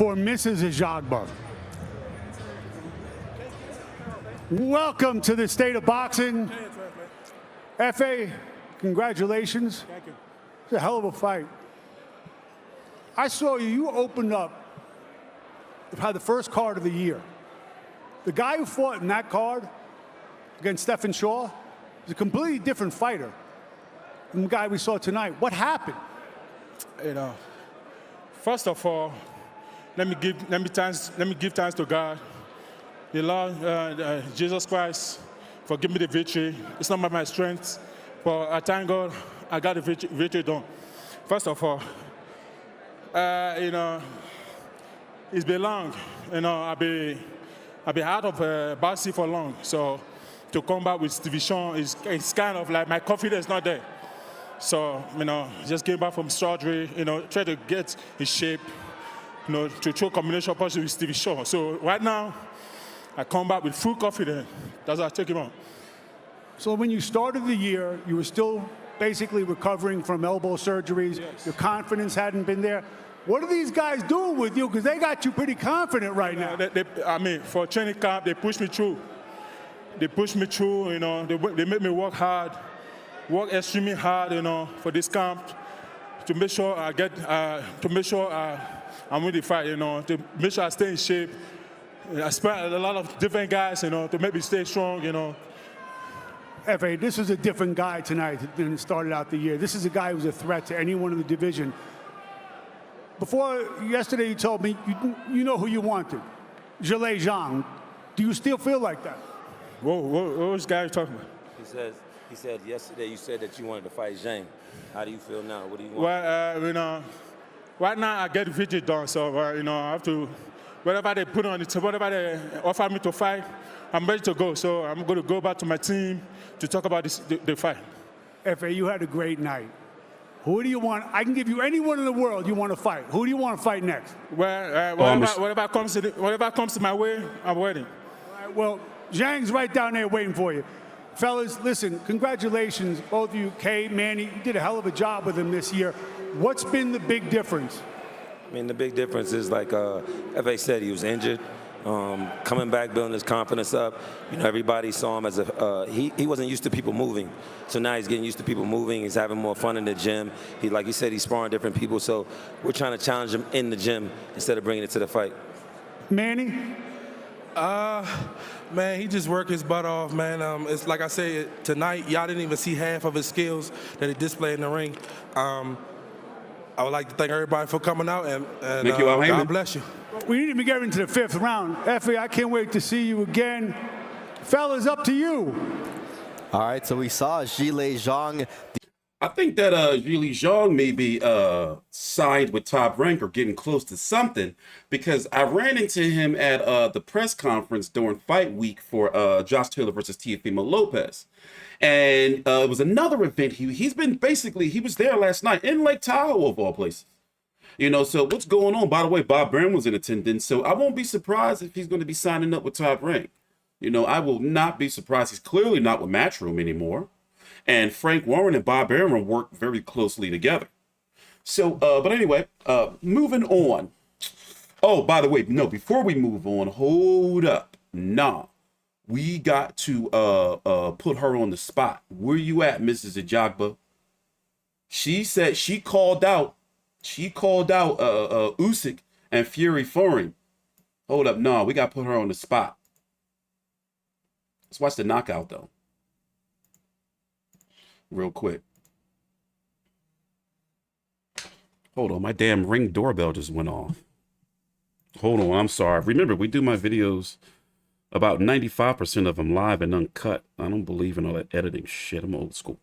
for Mrs. Ajagba. Welcome to the state of boxing. FA, congratulations. Thank you. It's a hell of a fight. I saw you opened up, had the first card of the year. The guy who fought in that card against Stephen Shaw is a completely different fighter than the guy we saw tonight. What happened? You know, first of all, let me give thanks to God, the Lord Jesus Christ, for giving me the victory. It's not by my strength, but I thank God I got the victory done. First of all, you know, it's been long. You know, I've been out of boxing for long, so to come back with division is kind of like my confidence not there. So, you know, just came back from surgery, you know, try to get in shape, you know, to throw combination punches with Stevie Shaw. So right now, I come back with full confidence. That's how I take him on. So when you started the year, you were still basically recovering from elbow surgeries. Yes. Your confidence hadn't been there. What are these guys doing with you? Because they got you pretty confident right now. I mean, for training camp, they push me through. They push me through, you know, they make me work hard. Work extremely hard, you know, for this camp to make sure I get, I'm with the fight, you know, to make sure I stay in shape. I spent a lot of different guys, you know, to make me stay strong, you know. FA, this is a different guy tonight than it started out the year. This is a guy who's a threat to anyone in the division. Before yesterday, you told me you know who you wanted, Zhilei Zhang. Do you still feel like that? What was the guy talking about? He said yesterday you said that you wanted to fight Zhang. How do you feel now? What do you want? Well, you know, right now I get the video done, so you know, I have to, whatever they put on it, whatever they offer me to fight, I'm ready to go. So I'm going to go back to my team to talk about the fight. FA, you had a great night. Who do you want? I can give you anyone in the world you want to fight. Who do you want to fight next? Well, whatever comes to my way, I'm waiting. All right, well, Zhang's right down there waiting for you. Fellas, listen, congratulations, both of you. Kay, Manny, you did a hell of a job with him this year. What's been the big difference? I mean, the big difference is, like FA said, he was injured. Coming back, building his confidence up. You know, everybody saw him as he wasn't used to people moving. So now he's getting used to people moving. He's having more fun in the gym. Like he said, he's sparring different people. So we're trying to challenge him in the gym instead of bringing it to the fight. Manny? Man, he just worked his butt off, man. It's like I said, tonight, y'all didn't even see half of his skills that he displayed in the ring. I would like to thank everybody for coming out, and thank you, God bless you. We didn't even get into the fifth round. FA, I can't wait to see you again. Fellas, up to you. All right, so we saw Zhilei Zhang. I think that Zhilei Zhang may be signed with Top Rank or getting close to something, because I ran into him at the press conference during fight week for Josh Taylor versus Teofimo Lopez. And it was another event. He was there last night in Lake Tahoe, of all places. You know, so what's going on? By the way, Bob Byrne was in attendance, so I won't be surprised if he's going to be signing up with Top Rank. You know, I will not be surprised. He's clearly not with Matchroom anymore. And Frank Warren and Bob Arum work very closely together. So, but anyway, moving on. Oh, by the way, no, before we move on, hold up. Nah, we got to put her on the spot. Where you at, Mrs. Ajagba? She said she called out Usyk and Fury Foreign. Hold up, nah, we got to put her on the spot. Let's watch the knockout, though. Real quick. Hold on, my damn Ring doorbell just went off. Hold on, I'm sorry. Remember, we do my videos, about 95% of them live and uncut. I don't believe in all that editing shit. I'm old school.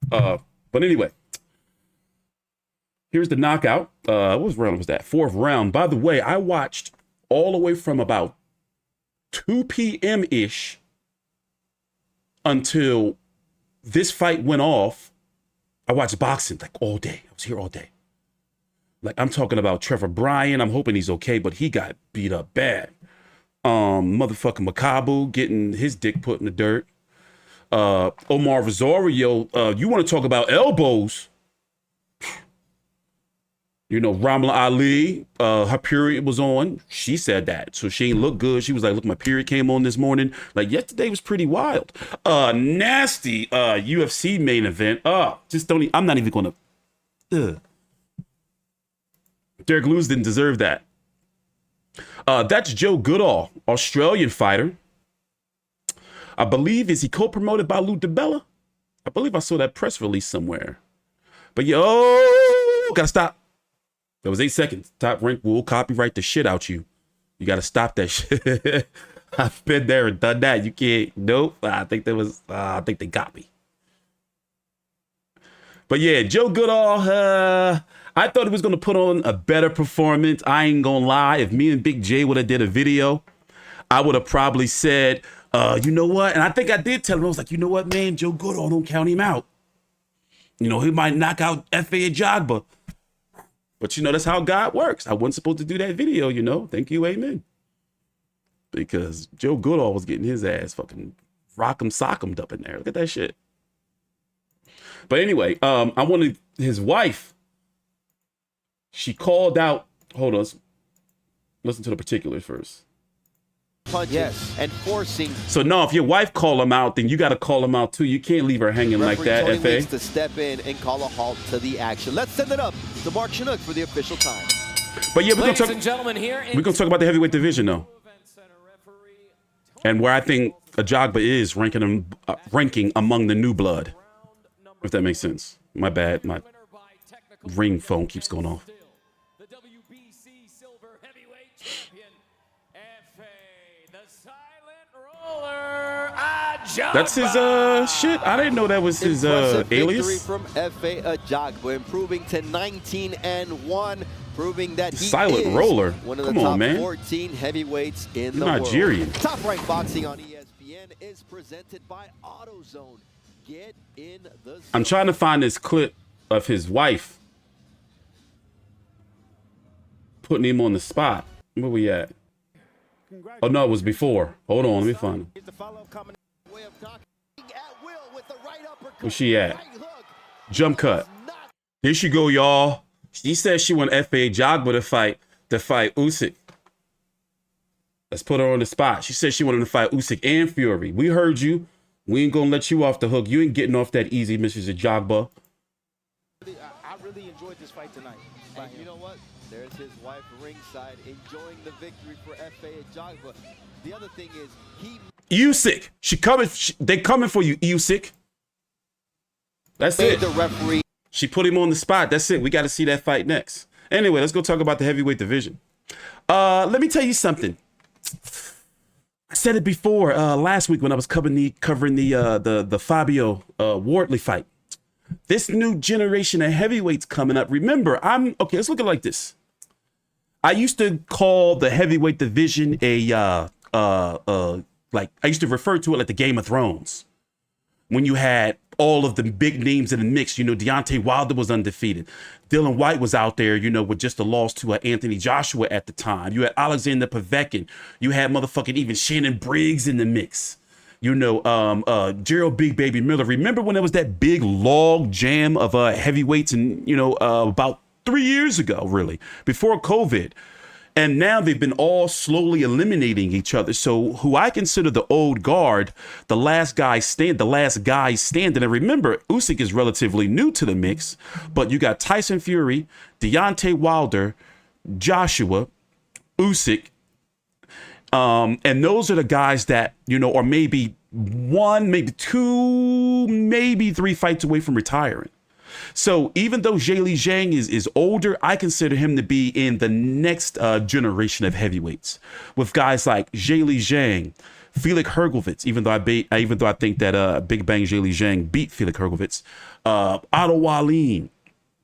But anyway, here's the knockout. What round was that? Fourth round. By the way, I watched all the way from about 2 p.m.-ish until this fight went off. I watched boxing like all day. I was here all day. Like, I'm talking about Trevor Bryan. I'm hoping he's okay, but he got beat up bad. Motherfucking Makabu getting his dick put in the dirt. Omar Rosario, you want to talk about elbows? You know, Ramla Ali, her period was on. She said that. So she ain't look good. She was like, look, my period came on this morning. Like, yesterday was pretty wild. Nasty UFC main event. Just don't, I'm not even going to. Derek Lewis didn't deserve that. That's Joe Goodall, Australian fighter. I believe, is he co-promoted by Lou DiBella? I believe I saw that press release somewhere. But gotta stop. That was 8 seconds. Top Rank will copyright the shit out you. You gotta stop that shit. I've been there and done that. You can't. Nope. I think they got me. But yeah, Joe Goodall. I thought he was gonna put on a better performance. I ain't gonna lie. If me and Big J would have did a video, I would have probably said, you know what? And I think I did tell him. I was like, you know what, man? Joe Goodall, don't count him out. You know, he might knock out F.A. Ajagba. But, you know, that's how God works. I wasn't supposed to do that video, you know. Thank you, amen. Because Joe Goodall was getting his ass fucking rock'em sock'em up in there. Look at that shit. But anyway, I wanted his wife. She called out. Hold on. Listen to the particulars first. Punches and forcing. So no, if your wife call him out, then you got to call him out too. You can't leave her hanging like that. Tony F.A. needs to step in and call a halt to the action. Let's send it up to Mark Chinook for the official time. But yeah, we're Ladies and gentlemen, gonna talk about the heavyweight division though, and where I think Ajagba is ranking among the new blood. If that makes sense. My bad. My ring phone keeps going off. The WBC Silver Heavyweight Champion, F.A. the Silent Roller, Ajagba. That's his shit. I didn't know that was his Impressive victory alias. from F.A. Ajagba, improving to 19-1, proving that he Silent is Roller. one of the Come on, top man. 14 heavyweights in the Nigerian. world. Top Rank Boxing on ESPN is presented by AutoZone. Get in the zone. I'm trying to find this clip of his wife putting him on the spot. Where we at? Oh no, it was before. Hold on, let me find him. Where's she at? Jump cut. Here she go, y'all. She said she want F.A. Ajagba to fight Usyk. Let's put her on the spot. She said she wanted to fight Usyk and Fury. We heard you. We ain't gonna let you off the hook. You ain't getting off that easy, Mrs. Ajagba. I really enjoyed this fight tonight. And you know what? There's his wife ringside enjoying the victory for F.A. Ajagba. The other thing is Usyk. They coming for you, Usyk. That's made it. the referee. She put him on the spot. That's it. We got to see that fight next. Anyway, let's go talk about the heavyweight division. Let me tell you something. I said it before last week when I was covering the Fabio Wardley fight. This new generation of heavyweights coming up. Remember, okay. Let's look at it like this. I used to call the heavyweight division like I used to refer to it like the Game of Thrones. When you had all of the big names in the mix, you know, Deontay Wilder was undefeated. Dylan White was out there, you know, with just a loss to Anthony Joshua at the time. You had Alexander Povetkin. You had motherfucking even Shannon Briggs in the mix. You know, Gerald Big Baby Miller. Remember when there was that big log jam of heavyweights and, you know, about 3 years ago, really, before COVID. And now they've been all slowly eliminating each other. So who I consider the old guard, the last guy standing. And remember, Usyk is relatively new to the mix, but you got Tyson Fury, Deontay Wilder, Joshua, Usyk. And those are the guys that, you know, are maybe 1, maybe 2, maybe 3 fights away from retiring. So even though Zhang is older, I consider him to be in the next generation of heavyweights, with guys like Zhang, Felix Hergovitz. Even though I think that Big Bang Zhang beat Felix Hergovitz, Otto Wallin,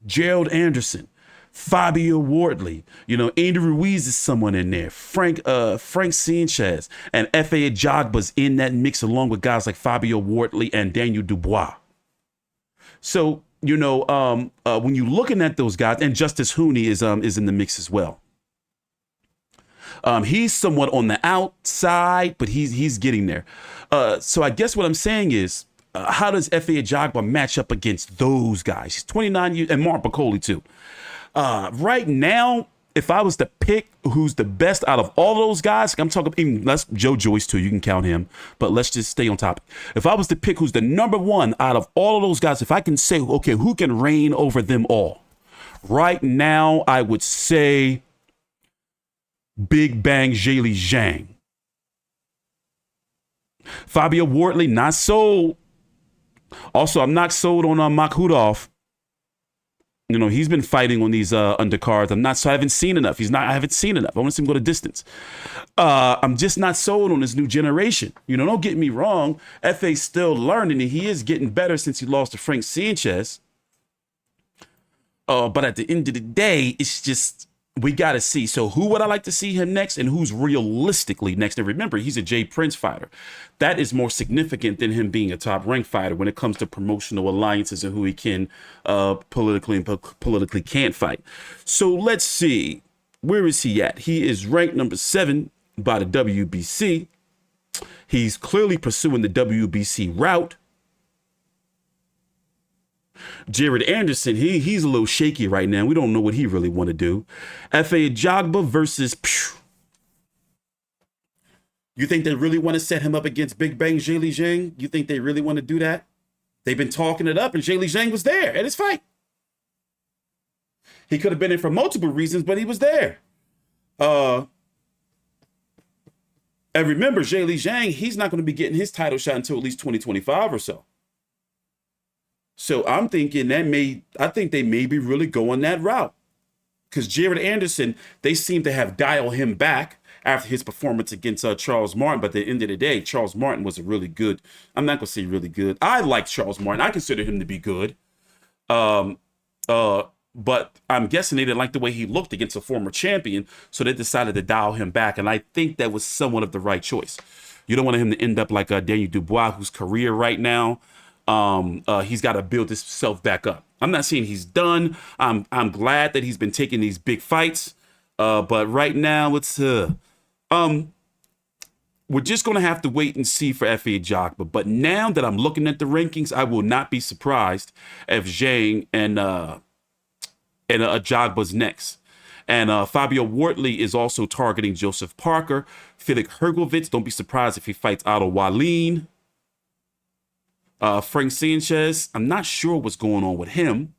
Gerald Anderson, Fabio Wardley. You know, Andy Ruiz is someone in there. Frank Sanchez and F.A. Ajagba's in that mix, along with guys like Fabio Wardley and Daniel Dubois. So, you know, when you're looking at those guys, and Justice Hooney is in the mix as well. He's somewhat on the outside, but he's getting there. So I guess what I'm saying is, how does F.A. Ajagba match up against those guys? He's 29 years, and Mark Bacoli too. Right now, if I was to pick who's the best out of all those guys, I'm talking even let's Joe Joyce too. You can count him, but let's just stay on topic. If I was to pick who's the number one out of all of those guys, if I can say, okay, who can reign over them all? Right now, I would say Big Bang Zhilei Zhang. Fabio Wardley, not sold. Also, I'm not sold on Makhudov. You know, he's been fighting on these undercards. I haven't seen enough. I haven't seen enough. I want to see him go to distance. I'm just not sold on this new generation. You know, don't get me wrong. FA's still learning, and he is getting better since he lost to Frank Sanchez. But at the end of the day, it's just, we got to see. So who would I like to see him next, and who's realistically next? And remember, he's a Jay Prince fighter. That is more significant than him being a top-ranked fighter when it comes to promotional alliances and who he can politically and politically can't fight. So let's see. Where is he at? He is ranked number 7 by the WBC. He's clearly pursuing the WBC route. Jared Anderson, he's a little shaky right now. We don't know what he really want to do. F.A. Ajagba versus... You think they really want to set him up against Big Bang Zhilei Zhang? You think they really want to do that? They've been talking it up, and Zhilei Zhang was there at his fight. He could have been in for multiple reasons, but he was there. And remember, Zhilei Zhang, he's not going to be getting his title shot until at least 2025 or so. So I'm thinking I think they may be really going that route. Because Jared Anderson, they seem to have dialed him back after his performance against Charles Martin. But at the end of the day, Charles Martin was a really good. I'm not going to say really good. I like Charles Martin. I consider him to be good. But I'm guessing they didn't like the way he looked against a former champion. So they decided to dial him back. And I think that was somewhat of the right choice. You don't want him to end up like Daniel Dubois, whose career right now, he's got to build himself back up. I'm not saying he's done. I'm glad that he's been taking these big fights. But right now it's we're just gonna have to wait and see for F.A. Ajagba. But now that I'm looking at the rankings, I will not be surprised if Zhang and Ajagba's next. And Fabio Wardley is also targeting Joseph Parker. Felix Hergovitz, don't be surprised if he fights Otto Wallin. Frank Sanchez, I'm not sure what's going on with him.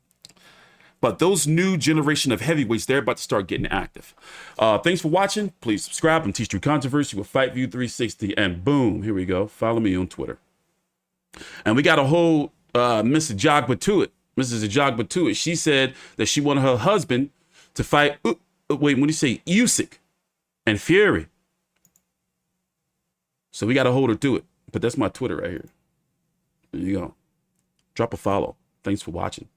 But those new generation of heavyweights, they're about to start getting active. Thanks for watching. Please subscribe. I'm TstreeT Controversy with Fight View 360. And boom, here we go. Follow me on Twitter. And we got a whole Miss Ajagba to it. Mrs. Ajagba to it. She said that she wanted her husband to fight, what do you say, Usyk and Fury. So we got to hold her to it. But that's my Twitter right here. There you go. Drop a follow. Thanks for watching.